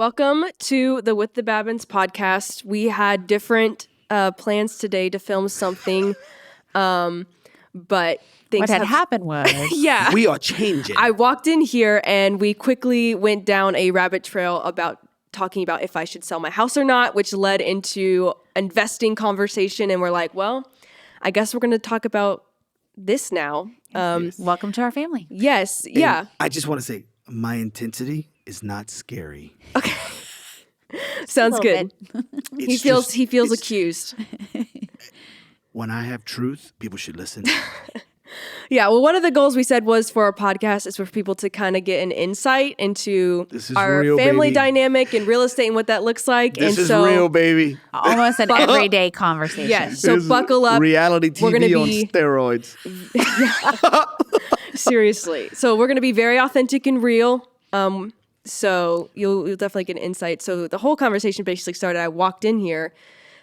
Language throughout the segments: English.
Welcome to the With the Babins podcast. We had different plans today to film something, but things What had happened was yeah. We are changing. I walked in here and we quickly went down a rabbit trail about talking about if I should sell my house or not, which led into investing conversation. And we're like, well, I guess we're going to talk about this now. welcome to our family. Yes. And Yeah. I just want to say, my intensity is not scary. Okay. Sounds good. He feels it's- accused. When I have truth, people should listen. Yeah, well, one of the goals we said was for our podcast is for people to kind of get an insight into This is our real, family baby. dynamic and real estate and what that looks like. This and is so, real, baby. Almost an everyday conversation. Yes, so This is buckle up. Reality We're gonna TV on be- steroids. Seriously. So we're going to be very authentic and real. So you'll definitely get an insight. So the whole conversation basically started, I walked in here,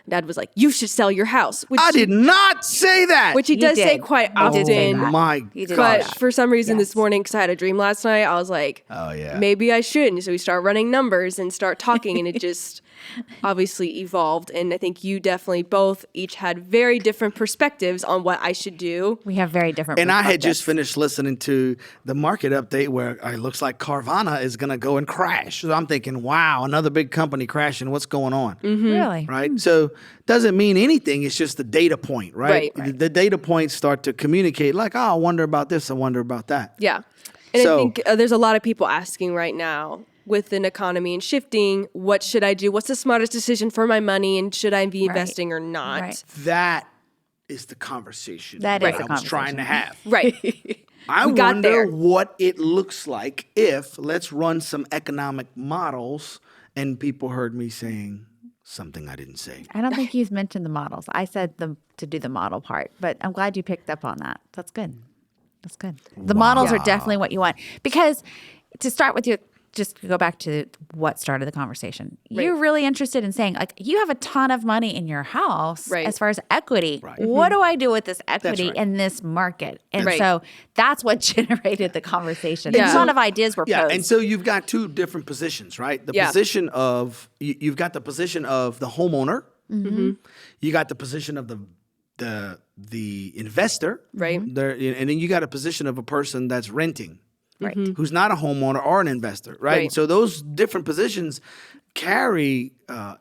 Dad was like, you should sell your house. Which, I did not say that. Which he You does say did. quite You did say often. that. My You did But say that. for some reason Yes. this morning, because I had a dream last night, I was like, Oh, yeah. maybe I shouldn't. So we start running numbers and start talking, and it just obviously evolved. And I think you definitely both each had very different perspectives on what I should do. We have very different And I had perspectives. just finished listening to the market update where it looks like Carvana is going to go and crash. So I'm thinking, wow, another big company crashing. What's going on? Really? Right? So doesn't mean anything. It's just the data point, right? Right. The data points start to communicate like, oh, I wonder about this. I wonder about that. Yeah. And I So- think there's a lot of people asking right now with an economy and shifting, what should I do? What's the smartest decision for my money? And should I be Right. investing or not? Right. That is the conversation That that is I the was trying to have. Right. I We got wonder there. what it looks like if let's run some economic models and people heard me saying something I didn't say. I don't think you've mentioned the models. I said to do the model part, but I'm glad you picked up on that. That's good. That's good. The models are definitely what you want. Because to start with, you just to go back to what started the conversation. You're really interested in saying, like, you have a ton of money in your house Right. as far as equity. Right. What do I do with this equity right. in this market? And Right. so that's what generated the conversation. Yeah. A lot of ideas were Yeah, posed. and so you've got two different positions, right? The Yeah. position of you've got the position of the homeowner. You got the position of the investor, Right. There, and then you got a position of a person that's renting, Right. who's not a homeowner or an investor, right? Right. So those different positions carry,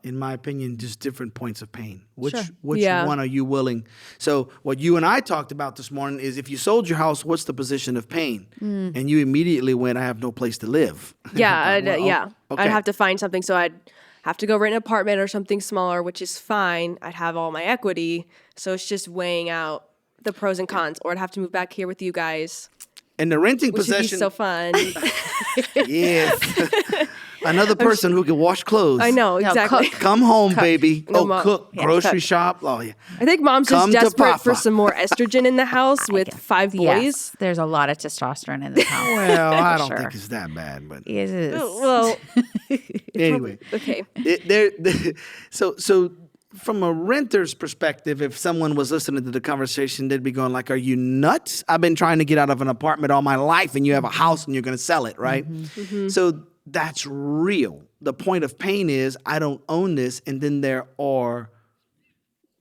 in my opinion, just different points of pain. Which Yeah. one are you willing? So what you and I talked about this morning is if you sold your house, what's the position of pain? And you immediately went, I have no place to live. Yeah, I'm like, well, okay. I'd have to find something. So I'd have to go rent an apartment or something smaller, which is fine. I'd have all my equity. So it's just weighing out the pros and cons. Or I'd have to move back here with you guys, And the renting which would be possession, so fun. yes. Another person who can wash clothes. I know, No, exactly. cook. Come home, baby. No, Oh, Mom. cook, Yeah, grocery cook. shop. Oh, yeah. I think mom's just Come to desperate for Papa. some more estrogen in the house with 5 boys. Yes, there's a lot of testosterone in the house. Well, I don't Sure. think it's that bad, but It is. Well, anyway. okay. So from a renter's perspective, if someone was listening to the conversation, they'd be going like, are you nuts? I've been trying to get out of an apartment all my life and you have a house and you're going to sell it, right? So that's real. The point of pain is I don't own this. And then there are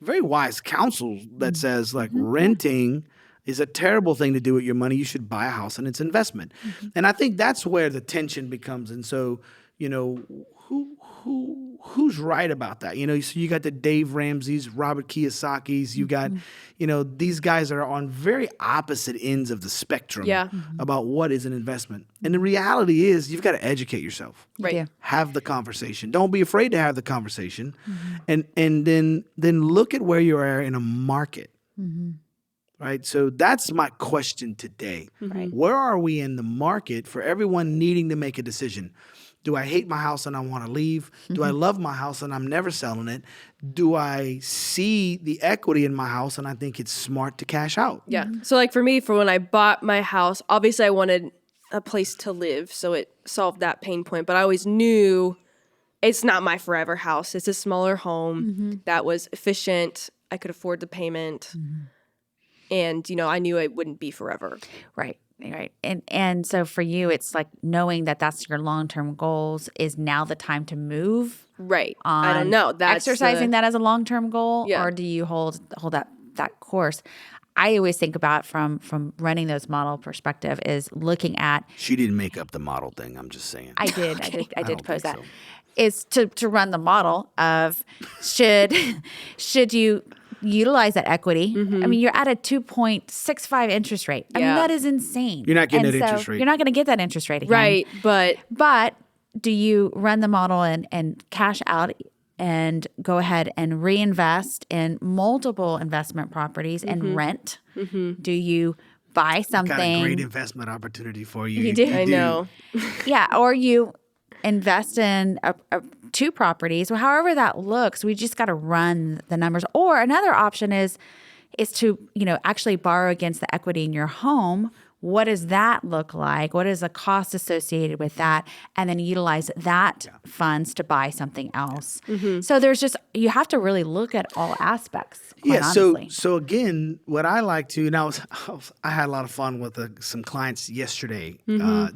very wise counsel that says like renting is a terrible thing to do with your money. You should buy a house and it's investment. And I think that's where the tension becomes. And so, you know, who's right about that? You know, so you got the Dave Ramsey's, Robert Kiyosaki's, you got, you know, these guys are on very opposite ends of the spectrum Yeah. about what is an investment. And the reality is you've got to educate yourself. Right. Yeah. Have the conversation. Don't be afraid to have the conversation. And then look at where you are in a market. Right? So that's my question today. Right. Where are we in the market for everyone needing to make a decision? Do I hate my house and I want to leave? Do I love my house and I'm never selling it? Do I see the equity in my house and I think it's smart to cash out? Yeah. So like for me, for when I bought my house, obviously I wanted a place to live. So it solved that pain point. But I always knew it's not my forever house. It's a smaller home that was efficient. I could afford the payment. And, you know, I knew it wouldn't be forever. Right. Right. And so for you, it's like knowing that that's your long-term goals is now the time to move Right. on I don't know. That's exercising that as a long-term goal, Yeah. or do you hold that course? I always think about from running those model perspective is looking at She didn't make up the model thing. I'm just saying. I did don't pose think that so. is to run the model of should you utilize that equity. I mean, you're at a 2.65 interest rate. I mean, Yeah. that is insane. You're not getting And that so interest rate. You're not going to get that interest rate again. Right. But do you run the model and cash out and go ahead and reinvest in multiple investment properties and rent? Do you buy something? Got a great investment opportunity for you. You do? I know. Yeah, or you invest in two properties, or however that looks. We just got to run the numbers. Or another option is to actually borrow against the equity in your home. What does that look like? What is the cost associated with that? And then utilize that funds to buy something else. So there's just, you have to really look at all aspects. Quite honestly. So again, what I like to now, I had a lot of fun with some clients yesterday.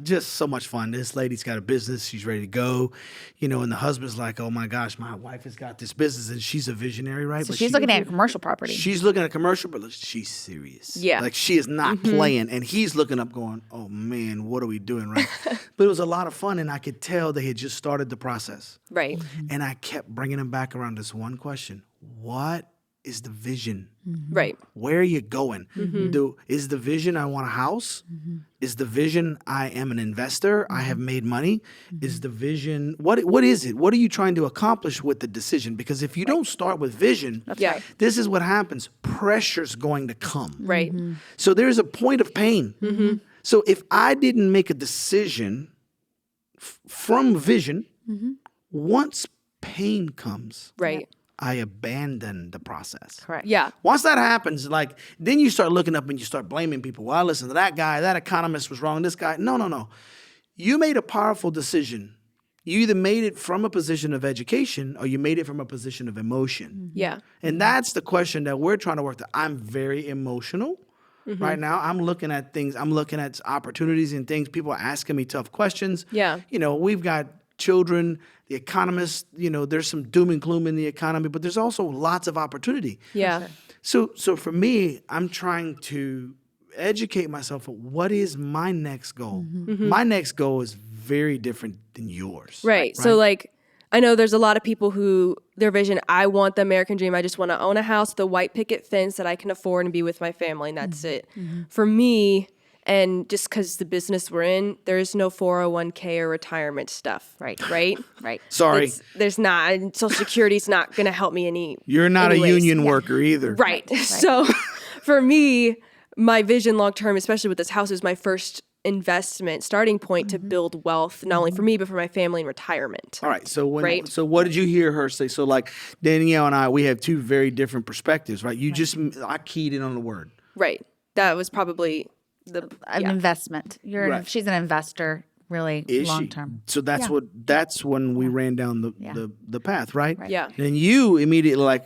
Just so much fun. This lady's got a business; she's ready to go, and the husband's like, "Oh my gosh, my wife has got this business, and she's a visionary, right?" So she's looking at commercial property. She's looking at commercial, but she's serious. Yeah. Like she is not playing, and he's looking up, going, "Oh man, what are we doing?" Right? But it was a lot of fun, and I could tell they had just started the process. Right. And I kept bringing them back around this one question: what is the vision? Right. Where are you going? Is the vision I want a house? Is the vision I am an investor? I have made money? Is the vision what is it? What are you trying to accomplish with the decision? Because if you don't start with vision, Yeah. this is what happens. Pressure's going to come. Right. So there's a point of pain. So if I didn't make a decision from vision, once pain comes, Right. I abandon the process. Correct. Yeah. Once that happens, then you start looking up and you start blaming people. Well, listen to that guy, that economist was wrong, this guy. No. You made a powerful decision. You either made it from a position of education or you made it from a position of emotion. Yeah. And that's the question that we're trying to work through. I'm very emotional. Right now, I'm looking at things. I'm looking at opportunities and things. People are asking me tough questions. Yeah. We've got children, the economists, there's some doom and gloom in the economy, but there's also lots of opportunity. Yeah. So for me, I'm trying to educate myself on what is my next goal. My next goal is very different than yours. Right. So I know there's a lot of people who their vision, I want the American dream. I just want to own a house with a white picket fence that I can afford and be with my family, and that's it. For me, and just because the business we're in, there is no 401k or retirement stuff. Right. Right? Right. Sorry, There's not. And Social Security's not going to help me any. you're not anyways. a union worker either. Right. So for me, my vision long term, especially with this house, is my first investment starting point to build wealth, not only for me, but for my family in retirement. All right. So Right. So what did you hear her say? So Danielle and I, we have two very different perspectives, right? I keyed in on the word. Right. That was probably An investment. Right. She's an investor, really Is long she? term. So that's when we ran down the path, right? Yeah. Then you immediately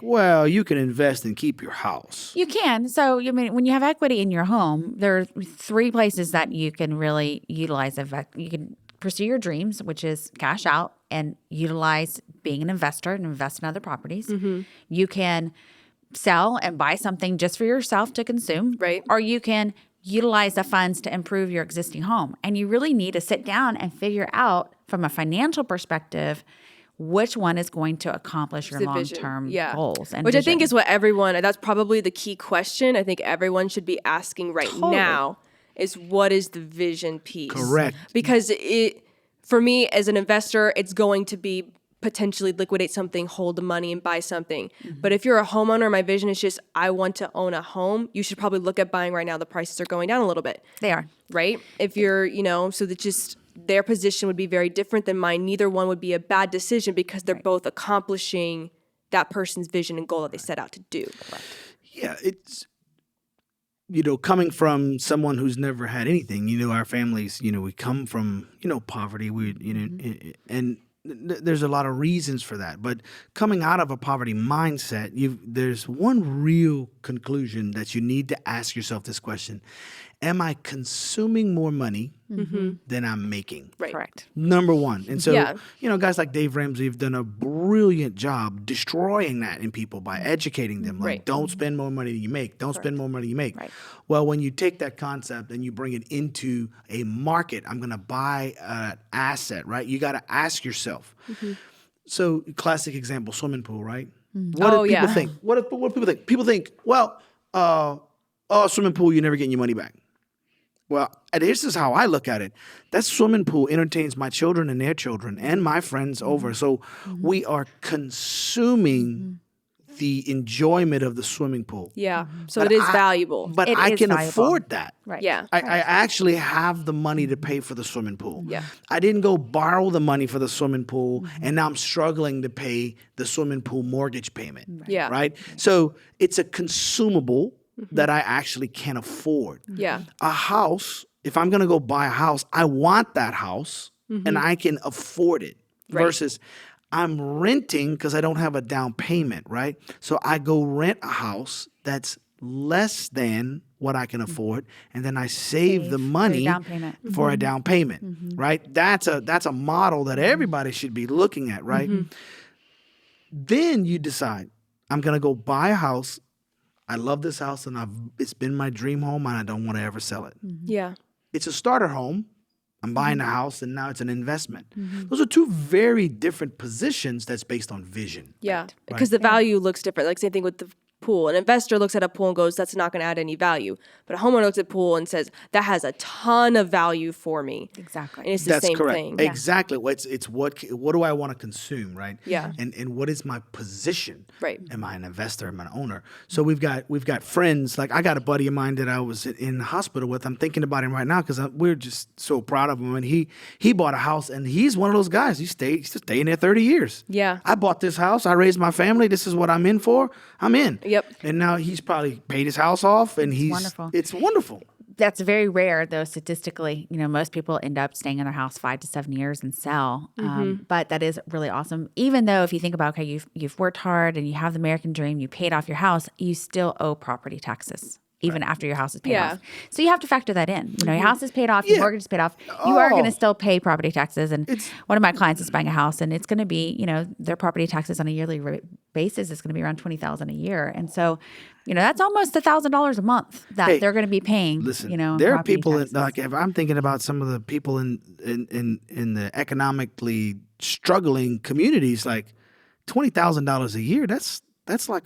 you can invest and keep your house. You can. So, when you have equity in your home, there are three places that you can really utilize. You can pursue your dreams, which is cash out and utilize being an investor and invest in other properties. You can sell and buy something just for yourself to consume. Right. Or you can utilize the funds to improve your existing home. And you really need to sit down and figure out from a financial perspective which one is going to accomplish your the vision. long-term Yeah. goals. And Which I think vision. is what that's probably the key question I think everyone should be asking right now is what is the vision piece? Correct. Because for me as an investor, it's going to be potentially liquidate something, hold the money and buy something. But if you're a homeowner, my vision is just, I want to own a home. You should probably look at buying right now. The prices are going down a little bit. They are. Right? If you're, so that just their position would be very different than mine. Neither one would be a bad decision because they're both accomplishing that person's vision and goal that they set out to do. Yeah, it's coming from someone who's never had anything. Our families, we come from poverty. We and there's a lot of reasons for that. But coming out of a poverty mindset, there's one real conclusion that you need to ask yourself this question. Am I consuming more money than I'm making? Right. Correct. Number one. And so, Yeah. guys like Dave Ramsey have done a brilliant job destroying that in people by educating them. Like, Right. don't spend more money than you make. Don't spend more money than you make. Right. Well, when you take that concept and you bring it into a market, I'm going to buy an asset, right? You got to ask yourself. So, classic example, swimming pool, right? What Oh, do people yeah. think? What do people think? People think, well, swimming pool, you're never getting your money back. Well, and this is how I look at it. That swimming pool entertains my children and their children and my friends over. So we are consuming the enjoyment of the swimming pool. Yeah. So But it is I- valuable. But It I is can valuable. afford that. Right. Yeah. I actually have the money to pay for the swimming pool. Yeah. I didn't go borrow the money for the swimming pool, and now I'm struggling to pay the swimming pool mortgage payment. Yeah. Right? So it's a consumable that I actually can afford. Yeah. A house, if I'm going to go buy a house, I want that house and I can afford it Right. versus I'm renting because I don't have a down payment, right? So I go rent a house that's less than what I can afford, and then I save the for your money down payment. for a down payment, right? That's a model that everybody should be looking at, right? Then you decide, I'm going to go buy a house. I love this house, and it's been my dream home, and I don't want to ever sell it. Yeah. It's a starter home. I'm buying a house, and now it's an investment. Those are two very different positions that's based on vision. Yeah. Because the value looks different. Like same thing with the pool. An investor looks at a pool and goes, that's not going to add any value. But a homeowner looks at a pool and says, that has a ton of value for me. Exactly. And it's the That's same correct. thing. Exactly. It's what do I want to consume, right? Yeah. And what is my position? Right. Am I an investor? Am I an owner? So we've got friends. Like I got a buddy of mine that I was in the hospital with. I'm thinking about him right now because we're just so proud of him. And he bought a house, and he's one of those guys. He's staying there 30 years. Yeah. I bought this house. I raised my family. This is what I'm in for. I'm in. Yep. And now he's probably paid his house off, and wonderful. It's wonderful. That's very rare, though, statistically. Most people end up staying in their house 5 to 7 years and sell. But that is really awesome. Even though if you think about, okay, you've worked hard and you have the American dream, you paid off your house, you still owe property taxes. Even after your house is paid Yeah. off. So you have to factor that in. Your house is paid off, your mortgage is paid off. You are going to still pay property taxes. And one of my clients is buying a house, and it's going to be, their property taxes on a yearly basis is going to be around $20,000 a year. And so, that's almost $1,000 a month that they're going to be paying. Listen, in there are property people taxes. like if I'm thinking about some of the people in the economically struggling communities, like $20,000 a year. That's like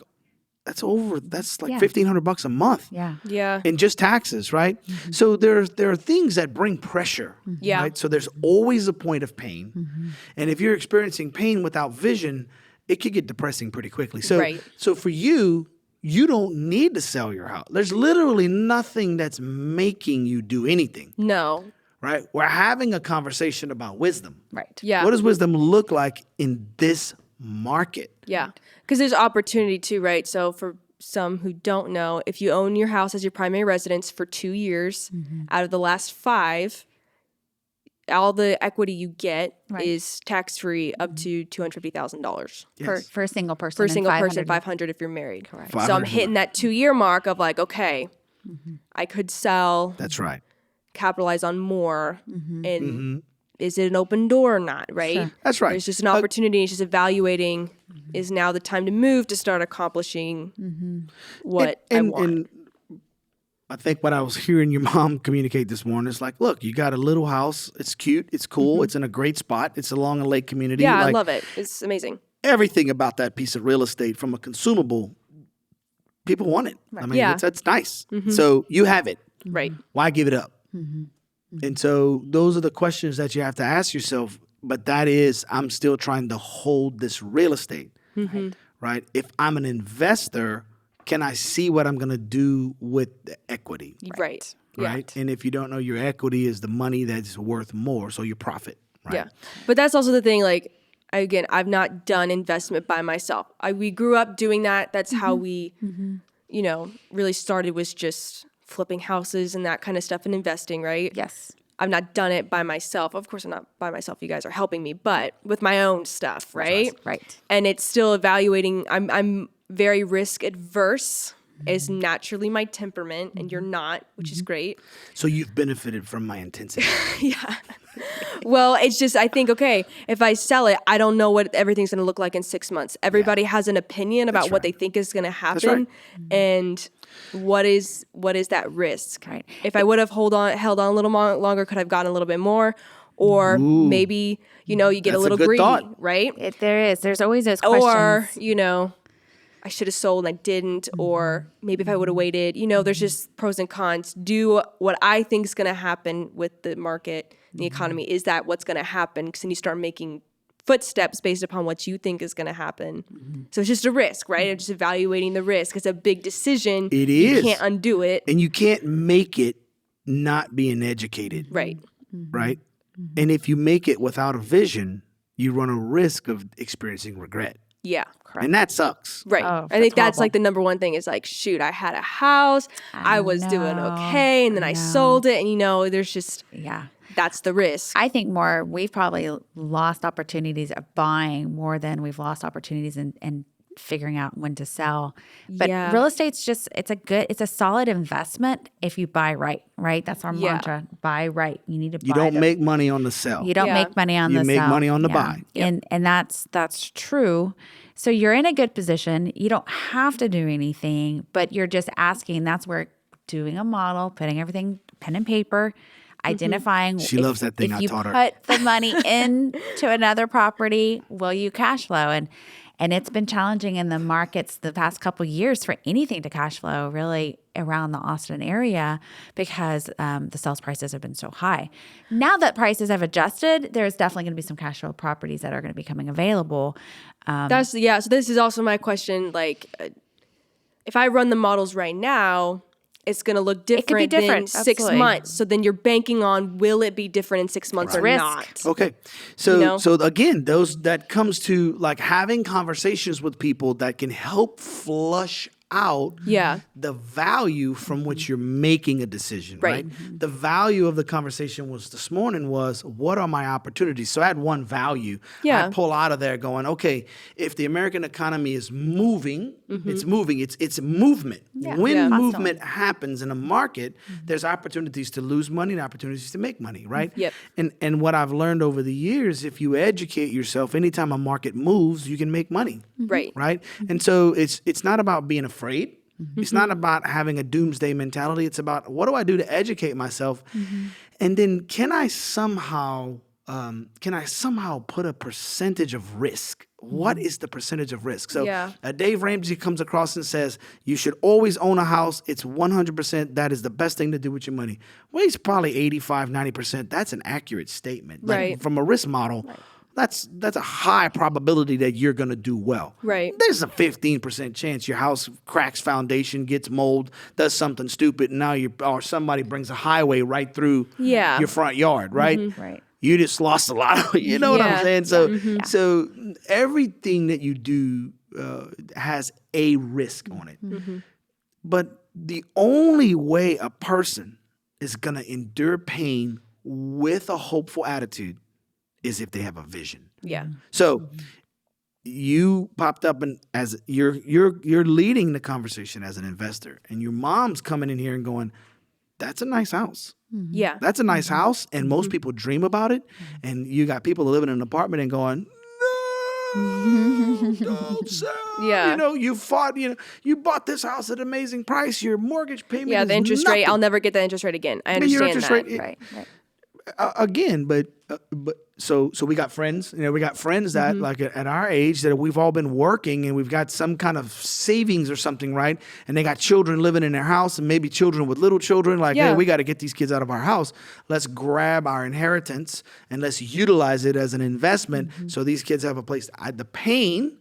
Yeah. $1,500 a month. Yeah. Yeah. In just taxes, right? So there are things that bring pressure. Yeah. Right? So there's always a point of pain. And if you're experiencing pain without vision, it could get depressing pretty quickly. So Right. so for you don't need to sell your house. There's literally nothing that's making you do anything. No. Right? We're having a conversation about wisdom. Right. Yeah. What does wisdom look like in this market? Yeah. Because there's opportunity too, right? So for some who don't know, if you own your house as your primary residence for 2 years, out of the last 5, all the equity you get Right. is tax-free up to $250,000. Yes. For a single person. For a and single person, 500 500 if you're married. Correct. So I'm 500. hitting that 2-year mark of like, okay, I could sell, That's right. capitalize on more, and is it an open door or not, right? Sure. That's right. There's just an opportunity. It's just evaluating, is now the time to move to start accomplishing what I want. And I think what I was hearing your mom communicate this morning is like, look, you got a little house. It's cute. It's cool. It's in a great spot. It's along a lake community. Yeah, I Like, love it. It's amazing. everything about that piece of real estate from a consumable, people want it. I mean, Yeah. it's nice. So you have it. Right. Why give it up? And so those are the questions that you have to ask yourself. But that is, I'm still trying to hold this real estate, right? If I'm an investor, can I see what I'm going to do with the equity, Right. right? And if you don't know, your equity is the money that's worth more, so your profit, right? Yeah. But that's also the thing, like, again, I've not done investment by myself. We grew up doing that. That's how we, really started, was just flipping houses and that kind of stuff and investing, right? Yes. I've not done it by myself. Of course, I'm not by myself. You guys are helping me, but with my own stuff, right? Right. And it's still evaluating. I'm very risk adverse. Is naturally my temperament, and you're not, which is great. So you've benefited from my intensity. Yeah. Well, it's just, I think, okay, if I sell it, I don't know what everything's going to look like in 6 months. Everybody has an opinion about what they think is going to happen. And what is that risk? Right. If I would have held on a little longer, could I have gotten a little bit more? Or maybe, you get That's a a little good greedy, thought. right? There's always those questions. Or, I should have sold and I didn't, or maybe if I would have waited, there's just pros and cons. Do what I think is going to happen with the market, the economy. Is that what's going to happen? Because then you start making footsteps based upon what you think is going to happen. So it's just a risk, right? I'm just evaluating the risk. It's a big decision. It You is. can't undo it. And you can't make it not being educated. Right. Right? And if you make it without a vision, you run a risk of experiencing regret. Yeah. And that sucks. Right. Oh, I think that's horrible. like the number one thing is like, shoot, I had a house, I was doing know. okay, and then I sold it, and there's just, Yeah. that's the risk. I think we've probably lost opportunities of buying more than we've lost opportunities in figuring out when to sell. But Yeah. real estate's it's a solid investment if you buy right, right? That's our Yeah. mantra. Buy right. You need to You buy don't make money on the sell. You don't Yeah. make money on You the make sell. money on the buy. And that's true. So you're in a good position. You don't have to do anything, but you're just asking. That's where doing a model, putting everything pen and paper, identifying. She loves that thing if I you taught her. put the money into another property, will you cash flow? And it's been challenging in the markets the past couple of years for anything to cash flow really around the Austin area because the sales prices have been so high. Now that prices have adjusted, there's definitely going to be some cash flow properties that are going to be coming available. So this is also my question. Like, if I run the models right now, it's going to look different, than different, 6 absolutely. months. So then you're banking on, will it be different in 6 months or Risk. not? Okay. So know? so again, that comes to like having conversations with people that can help flush out Yeah. the value from which you're making a decision, right? Right. The value of the conversation this morning was, what are my opportunities? So I had one value. Yeah. I pull out of there going, okay, if the American economy is moving, it's moving, it's movement. When Yeah. movement happens in a market, there's opportunities to lose money and opportunities to make money, right? Yep. And what I've learned over the years, if you educate yourself, anytime a market moves, you can make money. Right. Right? And so it's not about being afraid. It's not about having a doomsday mentality. It's about, what do I do to educate myself? And then can I somehow put a percentage of risk? What is the percentage of risk? So Yeah. Dave Ramsey comes across and says, you should always own a house. It's 100%. That is the best thing to do with your money. Well, he's probably 85, 90%. That's an accurate statement. Like, Right. from a risk model, that's a high probability that you're going to do well. Right. There's a 15% chance your house cracks foundation, gets mold, does something stupid, and now or somebody brings a highway right through Yeah. your front yard, right? Right. You just lost a lot of, you know what I'm Yeah. saying? So, so everything that you do has a risk on it. But the only way a person is going to endure pain with a hopeful attitude is if they have a vision. Yeah. So you popped up and as you're leading the conversation as an investor, and your mom's coming in here and going, that's a nice house. Yeah. That's a nice house, and most people dream about it. And you got people living in an apartment and going, no, don't sell. Yeah. You fought, you bought this house at an amazing price. Your mortgage payment Yeah. is The interest rate, nothing. I'll never get the interest rate again. I And your understand interest that. rate- Right. Again, but so we got friends. We got friends that like at our age that we've all been working and we've got some kind of savings or something, right? And they got children living in their house and maybe children with little children. Like, Yeah. hey, we got to get these kids out of our house. Let's grab our inheritance and let's utilize it as an investment so these kids have a place. The pain,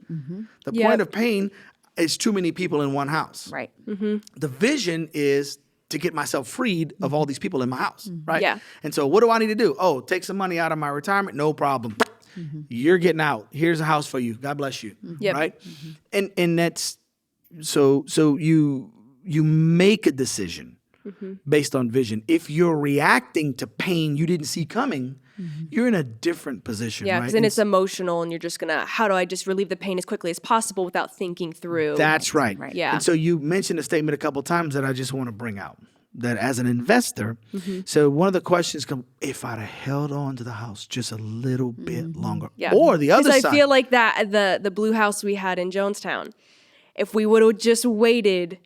the Yep. point of pain, is too many people in one house. Right. The vision is to get myself freed of all these people in my house, right? Yeah. And so what do I need to do? Oh, take some money out of my retirement? No problem. You're getting out. Here's a house for you. God bless you. Yep. Right? And that's so you make a decision. based on vision. If you're reacting to pain you didn't see coming, you're in a different position, Yeah, right? because then it's emotional and you're just going to, how do I just relieve the pain as quickly as possible without thinking through? That's right. Yeah. And so you mentioned a statement a couple of times that I just want to bring out. That as an investor, so one of the questions come, if I'd have held on to the house just a little bit longer. Yeah. Or the other Because side. I feel like that, the blue house we had in Jonestown, if we would have just waited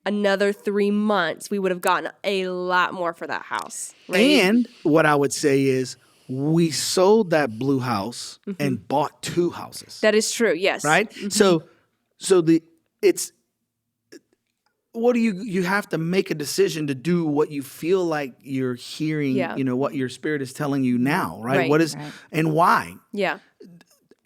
another 3 months, we would have gotten a lot more for that house. Right? And what I would say is we sold that blue house and bought 2 houses. That is true. Yes. Right? What do you have to make a decision to do what you feel like you're hearing, what your spirit is telling you now, right? Right. What is and why? Yeah.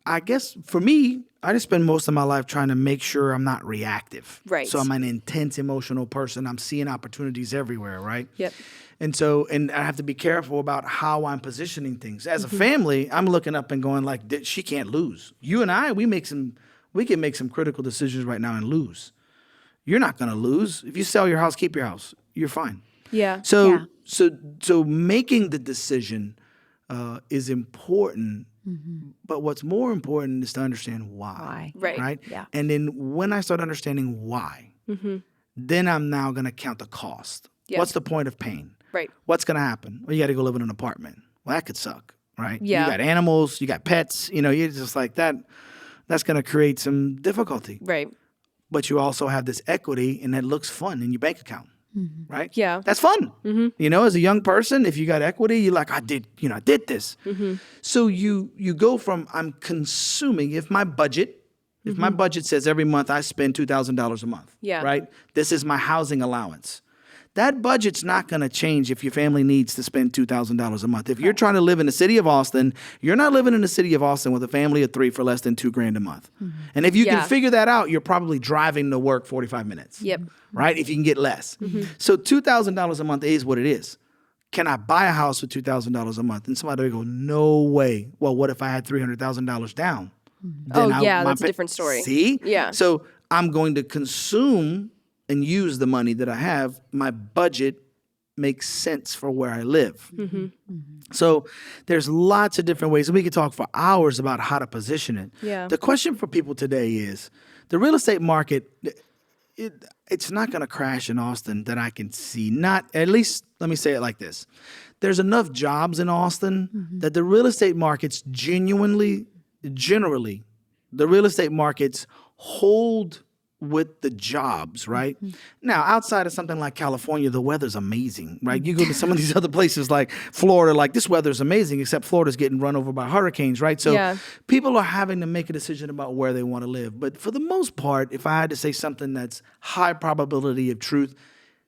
I guess for me, I just spend most of my life trying to make sure I'm not reactive. Right. So I'm an intense emotional person. I'm seeing opportunities everywhere, right? Yep. And I have to be careful about how I'm positioning things. As a family, I'm looking up and going like, she can't lose. You and I, we can make some critical decisions right now and lose. You're not going to lose. If you sell your house, keep your house. You're fine. Yeah. So making the decision is important. But what's more important is to understand why. Right. Right? Yeah. And then when I start understanding why, then I'm now going to count the cost. Yeah. What's the point of pain? Right. What's going to happen? Well, you got to go live in an apartment. Well, that could suck, right? Yeah. You got animals, you got pets, you're just like that. That's going to create some difficulty. Right. But you also have this equity, and that looks fun in your bank account, right? Yeah. That's fun. As a young person, if you got equity, you're like, I did this. So you go from I'm consuming. If my budget says every month I spend $2,000 a month, Yeah. right? This is my housing allowance. That budget's not going to change if your family needs to spend $2,000 a month. If you're trying to live in the city of Austin, you're not living in the city of Austin with a family of 3 for less than $2,000 a month. And if you can figure that out, you're probably driving to work 45 minutes. Yep. Right? If you can get less. So $2,000 a month is what it is. Can I buy a house with $2,000 a month? And somebody will go, no way. Well, what if I had $300,000 down? That's a different story. See? Yeah. So I'm going to consume and use the money that I have. My budget makes sense for where I live. So there's lots of different ways. And we could talk for hours about how to position it. Yeah. The question for people today is, the real estate market, it's not going to crash in Austin that I can see. Not, at least, let me say it like this. There's enough jobs in Austin that the real estate markets generally, the real estate markets hold with the jobs, right? Now, outside of something like California, the weather's amazing, right? You go to some of these other places like Florida, like this weather's amazing, except Florida's getting run over by hurricanes, right? So people are having to make a decision about where they want to live. But for the most part, if I had to say something that's high probability of truth,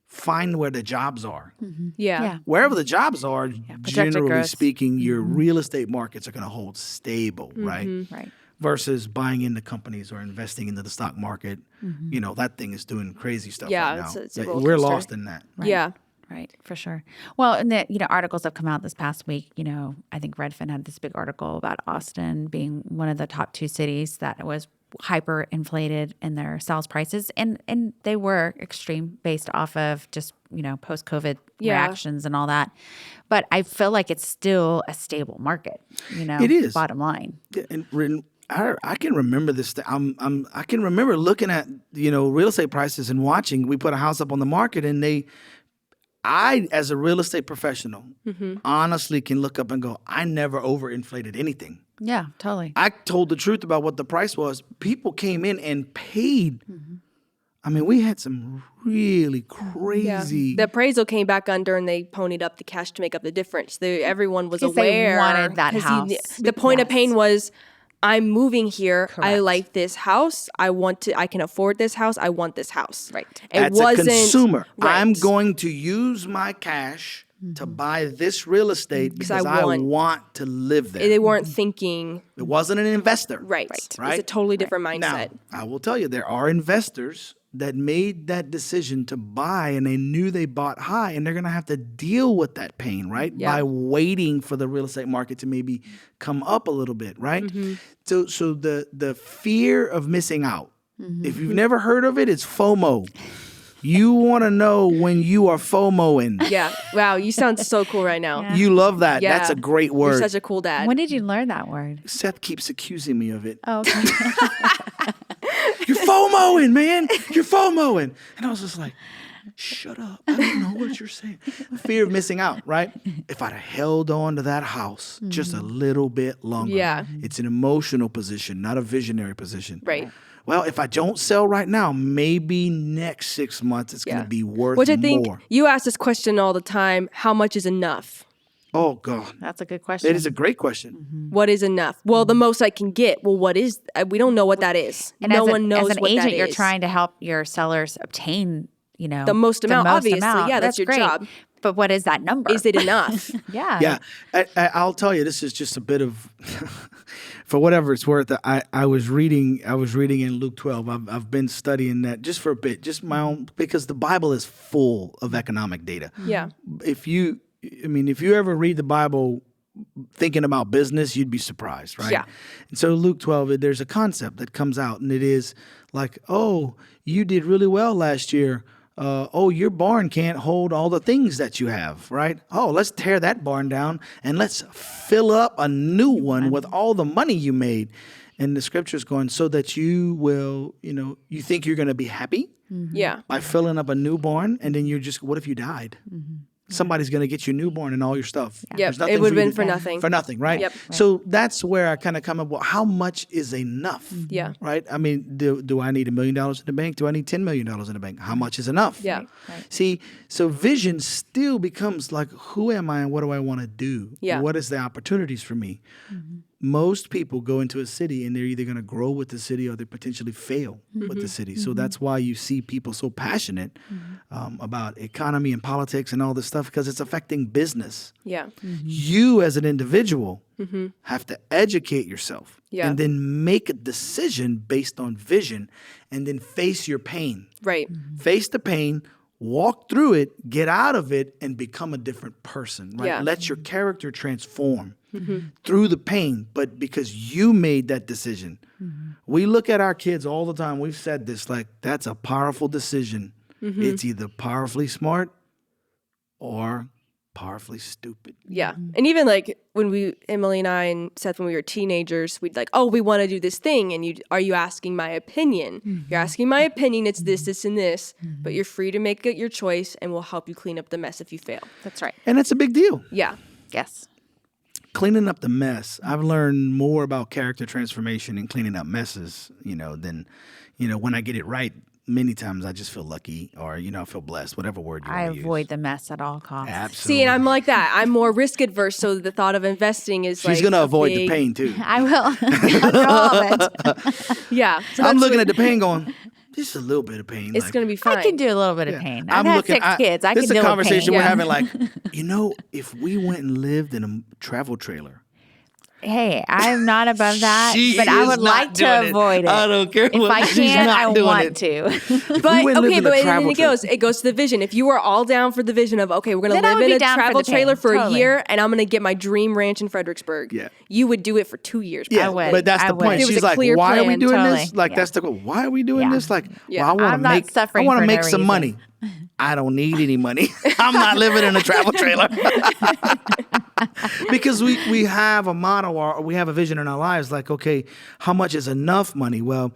find where the jobs are. Yeah. Wherever the jobs are, generally growth. speaking, your real estate markets are going to hold stable, right? Right. Versus buying into companies or investing into the stock market. That thing is doing crazy stuff Yeah, right now. it's a roller We're coaster. lost in that. Yeah. Right, for sure. Well, and the articles have come out this past week. I think Redfin had this big article about Austin being one of the top 2 cities that was hyper inflated in their sales prices, and they were extreme based off of just post COVID reactions and all that. But I feel like it's still a stable market. It is. Bottom line. And I can remember this. I can remember looking at real estate prices and watching. We put a house up on the market, and I, as a real estate professional, honestly can look up and go, I never overinflated anything. Yeah, totally. I told the truth about what the price was. People came in and paid. I mean, we had some really crazy. The appraisal came back under and they ponied up the cash to make up the difference. Everyone was Because they aware. wanted that 'cause house. The point of pain was, I'm moving here. I Correct. like this house. I can afford this house. I want this house. Right. It As a wasn't consumer, right. I'm going to use my cash to buy this real estate because I want to live there. They weren't thinking It wasn't an investor. right. Right. It's a totally different Now, mindset. I will tell you, there are investors that made that decision to buy and they knew they bought high and they're going to have to deal with that pain, right? Yeah. By waiting for the real estate market to maybe come up a little bit, right? So the fear of missing out. If you've never heard of it, it's FOMO. You want to know when you are FOMOing. Yeah. Wow. You sound so cool right now. Yeah. You love that. Yeah. That's a great word. You're such a cool dad. When did you learn that word? Seth keeps accusing me of it. Oh, okay. You're FOMOing, man. You're FOMOing. And I was just like, shut up. I don't know what you're saying. Fear of missing out, right? If I'd have held on to that house just a little bit longer. Yeah. It's an emotional position, not a visionary position. Right. Well, if I don't sell right now, maybe next 6 months it's going to be worth Which I think more. you ask this question all the time. How much is enough? Oh, God. That's a good question. It is a great question. What is enough? Well, the most I can get. Well, what is? We don't know what that is. And no as one knows as an what agent, that you're is. trying to help your sellers obtain, The most amount, obviously. Yeah, that's your great. job. But what is that number? Is it enough? Yeah. Yeah, I'll tell you, this is just a bit of, for whatever it's worth. I was reading in Luke 12. I've been studying that just for a bit, just my own, because the Bible is full of economic data. Yeah. If you ever read the Bible thinking about business, you'd be surprised, right? Yeah. And so Luke 12, there's a concept that comes out, and it is like, oh, you did really well last year. Your barn can't hold all the things that you have, right? Oh, let's tear that barn down and let's fill up a new one with all the money you made. And the scripture's going, so that you will, you think you're going to be happy Yeah. by filling up a new barn, and then you're just, what if you died? Somebody's going to get you a newborn and all your stuff. Yep. There's nothing It would have for you been to for do. nothing. For nothing, right? Yep. So that's where I kind of come up with how much is enough? Yeah. Right? I mean, do I need $1 million in the bank? Do I need $10 million in the bank? How much is enough? Yeah. See, so vision still becomes like, who am I and what do I want to do? Yeah. What is the opportunities for me? Most people go into a city and they're either going to grow with the city or they potentially fail with the city. So that's why you see people so passionate about economy and politics and all this stuff, because it's affecting business. Yeah. You as an individual have to educate yourself Yeah. and then make a decision based on vision and then face your pain. Right. Face the pain, walk through it, get out of it, and become a different person, right? Yeah. Let your character transform through the pain, but because you made that decision. We look at our kids all the time. We've said this, like, that's a powerful decision. It's either powerfully smart or powerfully stupid. Yeah. And even like when Emily and I and Seth, when we were teenagers, we'd like, oh, we want to do this thing. And are you asking my opinion? You're asking my opinion. It's this, this, and this. But you're free to make it your choice, and we'll help you clean up the mess if you fail. That's right. And it's a big deal. Yeah. Yes. Cleaning up the mess. I've learned more about character transformation and cleaning up messes, than, when I get it right. Many times I just feel lucky or, I feel blessed, whatever word you I want to avoid use. the mess at all costs. Absolutely. See, and I'm like that. I'm more risk adverse. So the thought of investing is like. She's going to avoid the big- pain too. I will. After all of it. Yeah. So I'm that's looking what- at the pain going, just a little bit of pain. It's going to be fine. I can do a little bit of pain. I've I'm had looking- 6 kids. I can This deal is a with conversation pain. we're Yeah. having like, if we went and lived in a travel trailer. Hey, I'm not above that, She but I is would not like to doing it. avoid it. I don't care If what- I she's can, not I doing want it. to. But went and lived okay, in a but travel then it goes to the vision. If you are all down for the vision of, okay, we're going Then to I live would in be a down for travel the pain. trailer for a Totally. year and I'm going to get my dream ranch in Fredericksburg. Yeah. You would do it for 2 years. Yeah, probably. would. but that's I the would. point. There was She's a like, clear why are we plan, doing totally. this? Like, Yeah. that's the why are we doing Yeah. this? Like, Yeah. well, I want I'm to not make, I suffering want to for make no some reason. money. I don't need any money. I'm not living in a travel trailer. Because we have a motto or we have a vision in our lives like, okay, how much is enough money? Well,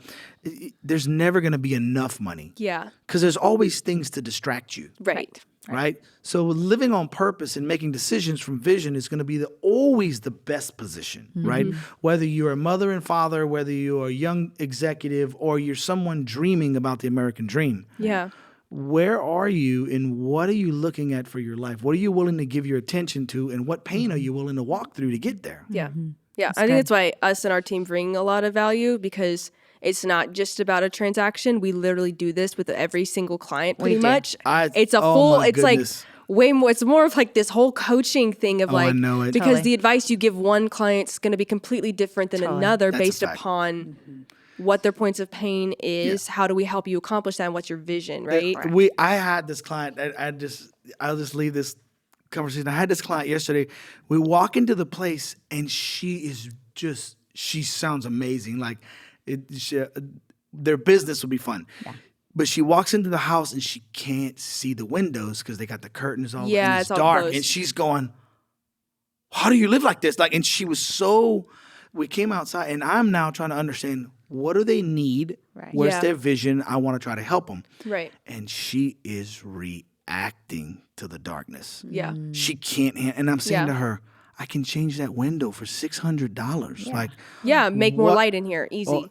there's never going to be enough money. Yeah. Because there's always things to distract you. Right. Right? So living on purpose and making decisions from vision is going to be always the best position, right? Whether you're a mother and father, whether you're a young executive, or you're someone dreaming about the American dream. Yeah. Where are you and what are you looking at for your life? What are you willing to give your attention to and what pain are you willing to walk through to get there? Yeah. Yeah. I think that's why us and our team bring a lot of value, because it's not just about a transaction. We literally do this with every single client pretty do. much. It's a oh full, my it's goodness. like way more, it's more of like this whole coaching thing of Oh, I like, know it. because Totally. the advice you give one client's going to be completely different than another That's a based fact. upon what their points of pain is. How do we help you accomplish that? And what's your vision, right? I had this client. I'll just leave this conversation. I had this client yesterday. We walk into the place and she sounds amazing. Like their business would be fun. But she walks into the house and she can't see the windows because they got the curtains all Yeah, and it's all dark. closed. And she's going, how do you live like this? Like, and she was so, we came outside and I'm now trying to understand, what do they need? Right. Where's Yeah. their vision? I want to try to help them. Right. And she is reacting to the darkness. Yeah. She can't, and I'm saying Yeah. to her, I can change that window for $600. Like, Yeah. Make more what- light in here. Easy. oh,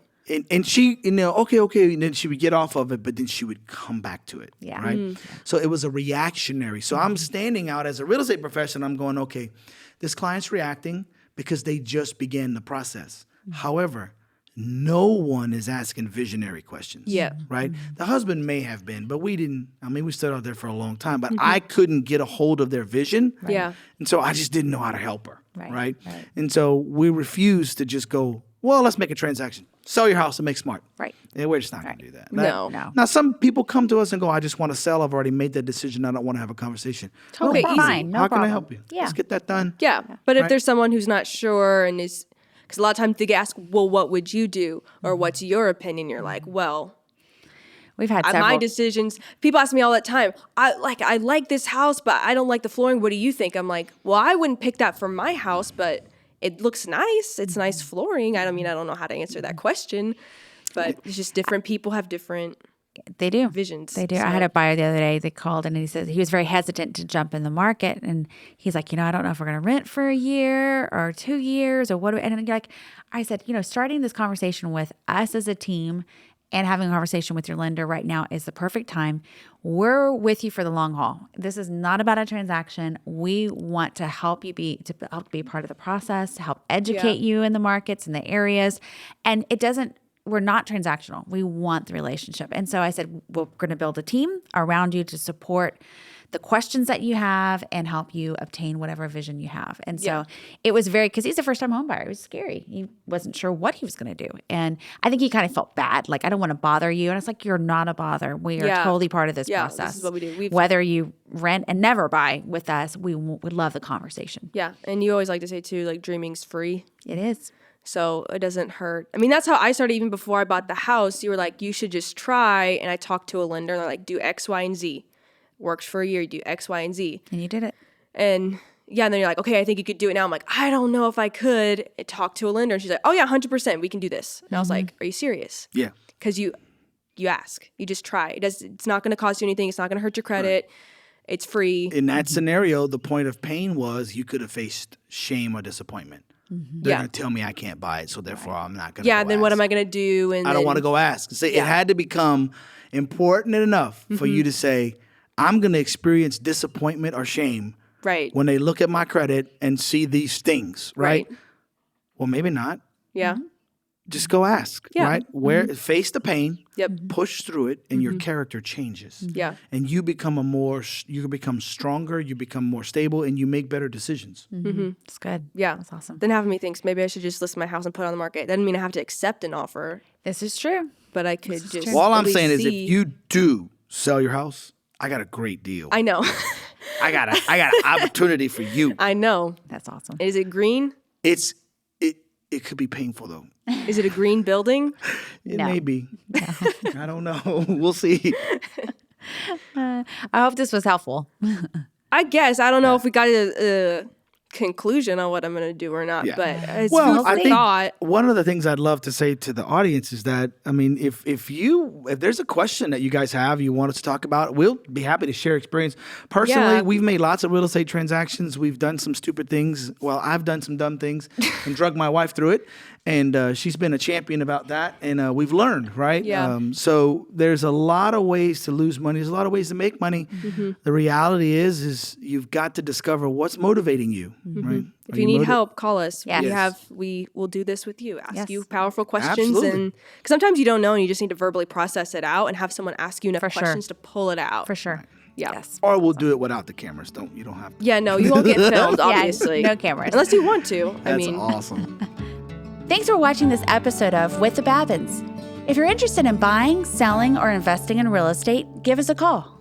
and she, okay, and then she would get off of it, but then she would come back to it. Yeah. Right. So it was a reactionary. So I'm standing out as a real estate professional. I'm going, okay, this client's reacting because they just began the process. However, no one is asking visionary questions. Yeah. Right? The husband may have been, but we didn't. I mean, we stood out there for a long time, but I couldn't get a hold of their vision. Yeah. And so I just didn't know how to help her. Right, Right. right. And so we refused to just go, well, let's make a transaction. Sell your house and make smart. Right. And we're just not going to do that. No. No. Now, some people come to us and go, I just want to sell. I've already made that decision. I don't want to have a conversation. Okay, problem. easy. Fine. No How can I problem. help you? Yeah. Let's get that done. Yeah. But if Right. there's someone who's not sure and is, because a lot of times they get asked, well, what would you do? Or what's your opinion? You're like, well, We've had several. my decisions. People ask me all that time. I like this house, but I don't like the flooring. What do you think? I'm like, well, I wouldn't pick that for my house, but it looks nice. It's nice flooring. I don't know how to answer that question, but it's just different people have different. They do. visions, They do. so- I had a buyer the other day. They called and he said he was very hesitant to jump in the market. And he's like, I don't know if we're going to rent for a year or 2 years or what. And like, I said, starting this conversation with us as a team and having a conversation with your lender right now is the perfect time. We're with you for the long haul. This is not about a transaction. We want to help you be part of the process, to help educate you in the markets and the areas. And we're not transactional. We want the relationship. And so I said, we're going to build a team around you to support the questions that you have and help you obtain whatever vision you have. And so it was because he's a first-time home buyer. It was scary. He wasn't sure what he was going to do. And I think he kind of felt bad. Like, I don't want to bother you. And it's like, you're not a bother. We are Yeah. totally part of this Yeah, process. this is what we do. Whether you rent and never buy with us, we love the conversation. Yeah. And you always like to say too, like dreaming's free. It is. So it doesn't hurt. I mean, that's how I started even before I bought the house. You were like, you should just try. And I talked to a lender and they're like, do X, Y, and Z. Works for a year, you do X, Y, and Z. And you did it. And yeah, and then you're like, okay, I think you could do it now. I'm like, I don't know if I could. I talked to a lender and she's like, oh yeah, 100%, we can do this. And I was like, are you serious? Yeah. Because you ask, you just try. It's not going to cost you anything. It's not going to hurt your credit. It's free. In that scenario, the point of pain was you could have faced shame or disappointment. They're Yeah. going to tell me I can't buy it, so therefore I'm not going to Yeah, go then what ask. am I going to do? And I don't then- want to go ask. So it had to become important enough for you to say, I'm going to experience disappointment or shame Right. when they look at my credit and see these things, right? Right. Well, maybe not. Yeah. Just go ask, Yeah. right? Face the pain, Yep. push through it, and your character changes. Yeah. And you become you become stronger, you become more stable, and you make better decisions. It's good. Yeah. That's awesome. Then half of me thinks maybe I should just list my house and put it on the market. Doesn't mean I have to accept an offer, This is true. but I could just. true. All at I'm least saying is, see- if you do sell your house, I got a great deal. I know. I got an opportunity for you. I know. That's awesome. Is it green? It could be painful though. Is it a green building? It No. may be. I don't know. We'll see. I hope this was helpful. I guess. I don't know if we got a conclusion on what I'm going to do or not, Yeah. but it's Well, food for I think thought. one of the things I'd love to say to the audience is that, I mean, if there's a question that you guys have, you want us to talk about, we'll be happy to share experience. Personally, Yeah. we've made lots of real estate transactions. We've done some stupid things. Well, I've done some dumb things and drug my wife through it. And she's been a champion about that. And we've learned, right? Yeah. So there's a lot of ways to lose money. There's a lot of ways to make money. The reality is you've got to discover what's motivating you, right? If Are you need motiv- help, call us. Yes. We will do this with you. Ask Yes. you powerful questions, Absolutely. and because sometimes you don't know, and you just need to verbally process it out and have someone ask you enough For sure. questions to pull it out. For sure. Yeah. Yes. Or we'll do it without the cameras. You don't have to. Yeah, no, you won't get filmed, Yeah, obviously. no cameras. Unless you want to. I That's mean, awesome. Thanks for watching this episode of With the Babins. If you're interested in buying, selling, or investing in real estate, give us a call.